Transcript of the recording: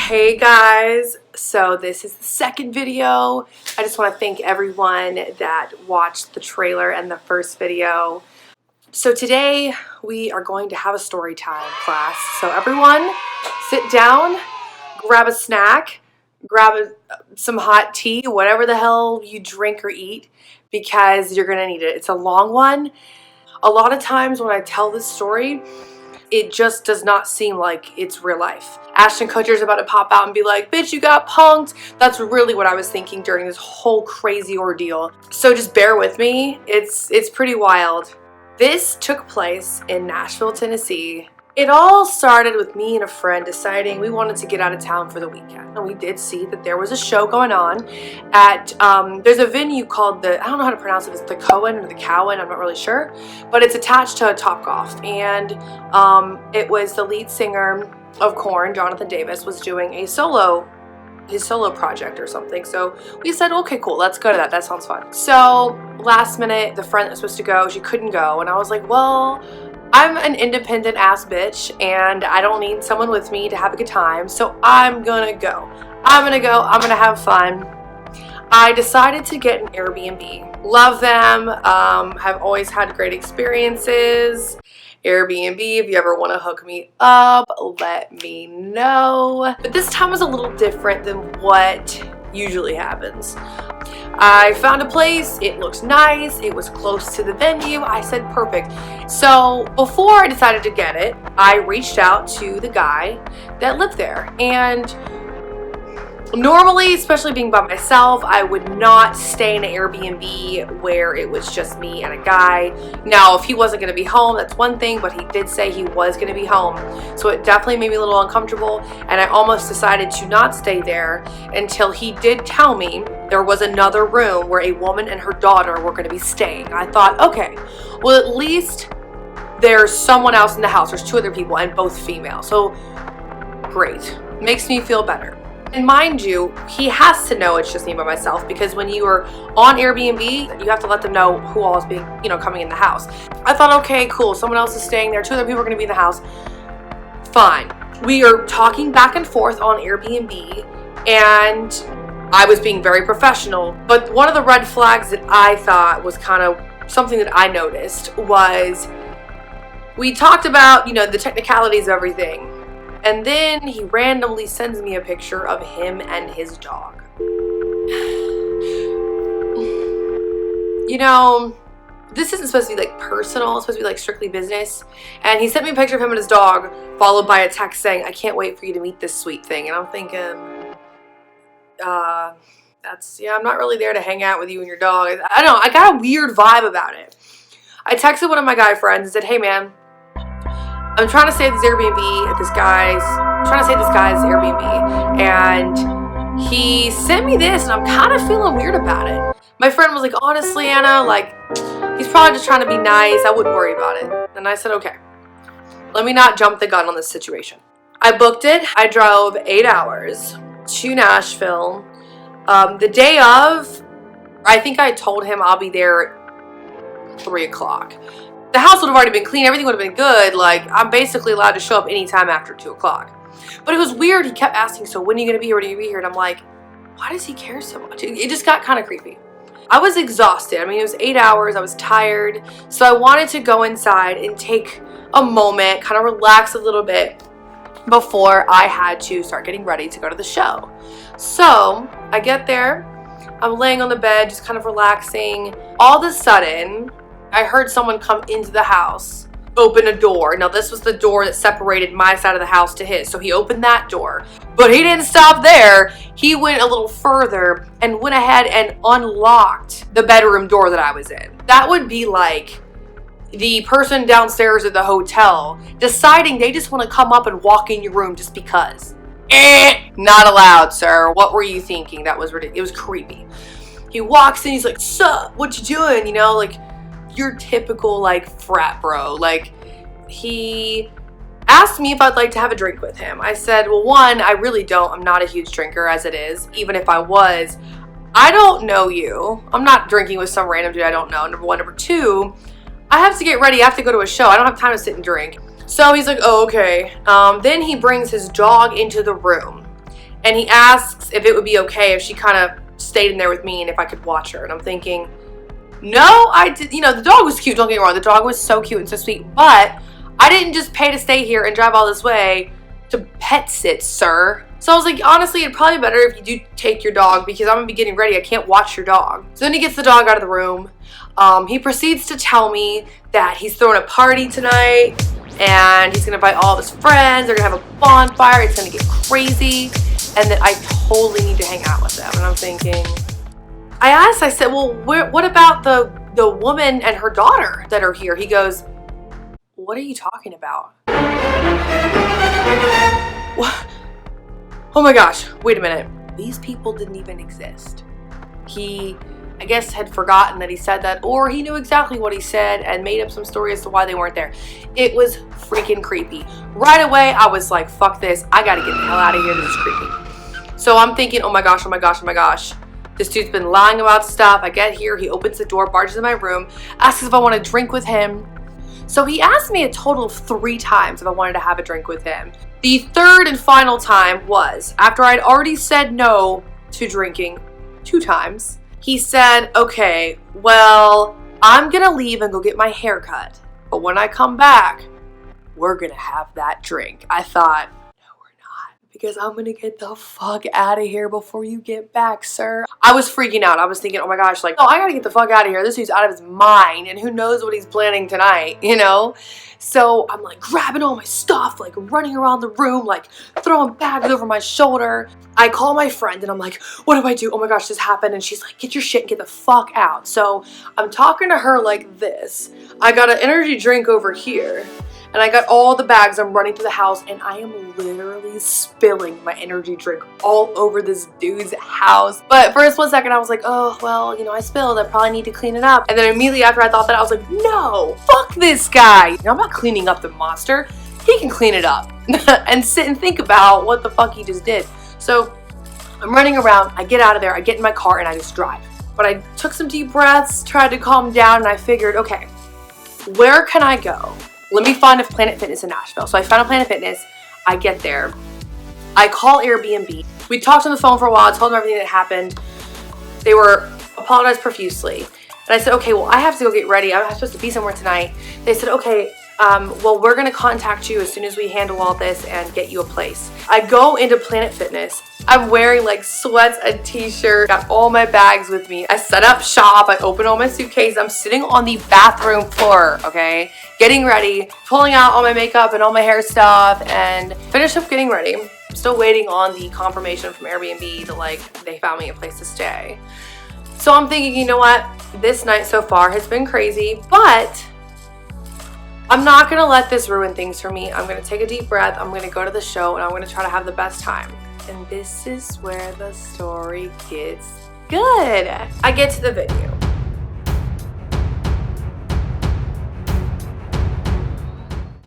Hey guys, so this is the second video. I just want to thank everyone that watched the trailer and the first video. So today we are going to have a story time class. So everyone sit down, grab a snack, grab some hot tea, whatever the hell you drink or eat, because you're gonna need it. It's a long one. A lot of times when I tell this story, it just does not seem like it's real life. Ashton Kutcher's about to pop out and be like, bitch, you got punked. That's really what I was thinking during this whole crazy ordeal. So just bear with me. It's pretty wild. This took place in Nashville, Tennessee. It all started with me and a friend deciding we wanted to get out of town for the weekend. And we did see that there was a show going on at, there's a venue called I don't know how to pronounce it, it's the Cohen or the Cowan, I'm not really sure. But it's attached to a Topgolf. And it was the lead singer of Korn, Jonathan Davis, was doing his solo project or something. So we said, okay, cool, let's go to that. That sounds fun. So last minute, the friend that was supposed to go, she couldn't go. And I was like, well, I'm an independent ass bitch and I don't need someone with me to have a good time, so I'm gonna go. I'm gonna have fun. I decided to get an Airbnb. Love them, have always had great experiences. Airbnb, if you ever want to hook me up, let me know. But this time was a little different than what usually happens. I found a place, it looks nice, it was close to the venue. I said perfect. So before I decided to get it, I reached out to the guy that lived there. And normally, especially being by myself, I would not stay in an Airbnb where it was just me and a guy. Now, if he wasn't going to be home, that's one thing, but he did say he was going to be home. So it definitely made me a little uncomfortable, and I almost decided to not stay there until he did tell me there was another room where a woman and her daughter were going to be staying. I thought, okay, well, at least there's someone else in the house. There's two other people and both female. So great. Makes me feel better. And mind you, he has to know it's just me by myself, because when you are on Airbnb, you have to let them know who all is being, coming in the house. I thought, okay, cool, someone else is staying there, two other people are going to be in the house. Fine. We are talking back and forth on Airbnb, and I was being very professional. But one of the red flags that I thought was kind of something that I noticed was we talked about, the technicalities of everything. And then he randomly sends me a picture of him and his dog. This isn't supposed to be like personal, it's supposed to be like strictly business. And he sent me a picture of him and his dog, followed by a text saying, I can't wait for you to meet this sweet thing. And I'm thinking, I'm not really there to hang out with you and your dog. I don't know, I got a weird vibe about it. I texted one of my guy friends and said, hey man, I'm trying to stay at this Airbnb at this guy's Airbnb, and he sent me this, and I'm kind of feeling weird about it. My friend was like, honestly, Anna, he's probably just trying to be nice. I wouldn't worry about it. And I said, okay, let me not jump the gun on this situation. I booked it. I drove 8 hours to Nashville. The day of, I think I told him I'll be there at 3 o'clock. The house would have already been clean. Everything would have been good. I'm basically allowed to show up anytime after 2 o'clock. But it was weird. He kept asking, so when are you going to be here? When are you going to be here? And I'm like, why does he care so much? It just got kind of creepy. I was exhausted. I mean, it was 8 hours. I was tired. So I wanted to go inside and take a moment, kind of relax a little bit before I had to start getting ready to go to the show. So I get there. I'm laying on the bed, just kind of relaxing. All of a sudden, I heard someone come into the house, open a door. Now, this was the door that separated my side of the house to his. So he opened that door. But he didn't stop there. He went a little further and went ahead and unlocked the bedroom door that I was in. That would be like the person downstairs at the hotel deciding they just want to come up and walk in your room just because. Not allowed, sir. What were you thinking? That was ridiculous. It was creepy. He walks in, he's like, sup, what you doing? Your typical frat bro. He asked me if I'd like to have a drink with him. I said, well, one, I really don't. I'm not a huge drinker as it is. Even if I was, I don't know you. I'm not drinking with some random dude I don't know. Number one. Number two, I have to get ready. I have to go to a show. I don't have time to sit and drink. So he's like, oh, okay. Then he brings his dog into the room. And he asks if it would be okay if she kind of stayed in there with me and if I could watch her. And I'm thinking, no, I did. You know, the dog was cute, don't get me wrong. The dog was so cute and so sweet. But I didn't just pay to stay here and drive all this way to pet sit, sir. So I was like, honestly, it'd probably be better if you do take your dog because I'm going to be getting ready. I can't watch your dog. So then he gets the dog out of the room. He proceeds to tell me that he's throwing a party tonight and he's going to invite all of his friends. They're going to have a bonfire. It's going to get crazy. And that I totally need to hang out with them. And I'm thinking, I asked, I said, well, what about the woman and her daughter that are here? He goes, what are you talking about? What? Oh my gosh, wait a minute. These people didn't even exist. He, I guess, had forgotten that he said that, or he knew exactly what he said and made up some story as to why they weren't there. It was freaking creepy. Right away, I was like, fuck this. I gotta get the hell out of here. This is creepy. So I'm thinking, oh my gosh, oh my gosh, oh my gosh. This dude's been lying about stuff. I get here, he opens the door, barges in my room, asks if I want to drink with him. So he asked me a total of 3 times if I wanted to have a drink with him. The third and final time was after I'd already said no to drinking 2 times. He said, okay, well, I'm gonna leave and go get my hair cut. But when I come back, we're gonna have that drink. I thought, because I'm gonna get the fuck out of here before you get back, sir. I was freaking out. I was thinking, oh my gosh, like, oh, I gotta get the fuck out of here. This dude's out of his mind and who knows what he's planning tonight, you know? So I'm like grabbing all my stuff, like running around the room, like throwing bags over my shoulder. I call my friend and I'm like, what do I do? Oh my gosh, this happened. And she's like, get your shit and get the fuck out. So I'm talking to her like this. I got an energy drink over here. And I got all the bags. I'm running through the house and I am literally spilling my energy drink all over this dude's house. But for just 1 second, I was like, oh, well, you know, I spilled. I probably need to clean it up. And then immediately after I thought that, I was like, no, fuck this guy. You know, I'm not cleaning up the monster. He can clean it up and sit and think about what the fuck he just did. So I'm running around. I get out of there. I get in my car and I just drive. But I took some deep breaths, tried to calm down, and I figured, okay, where can I go? Let me find a Planet Fitness in Nashville. So I found a Planet Fitness. I get there. I call Airbnb. We talked on the phone for a while. I told them everything that happened. They were apologized profusely. And I said, okay, well, I have to go get ready. I'm supposed to be somewhere tonight. They said, okay, well, we're going to contact you as soon as we handle all this and get you a place. I go into Planet Fitness. I'm wearing like sweats, a t-shirt, got all my bags with me. I set up shop, I open all my suitcases. I'm sitting on the bathroom floor, okay? Getting ready, pulling out all my makeup and all my hair stuff and finish up getting ready. I'm still waiting on the confirmation from Airbnb that like they found me a place to stay. So I'm thinking, you know what? This night so far has been crazy, but I'm not gonna let this ruin things for me. I'm gonna take a deep breath. I'm gonna go to the show and I'm gonna try to have the best time. And this is where the story gets good. I get to the venue.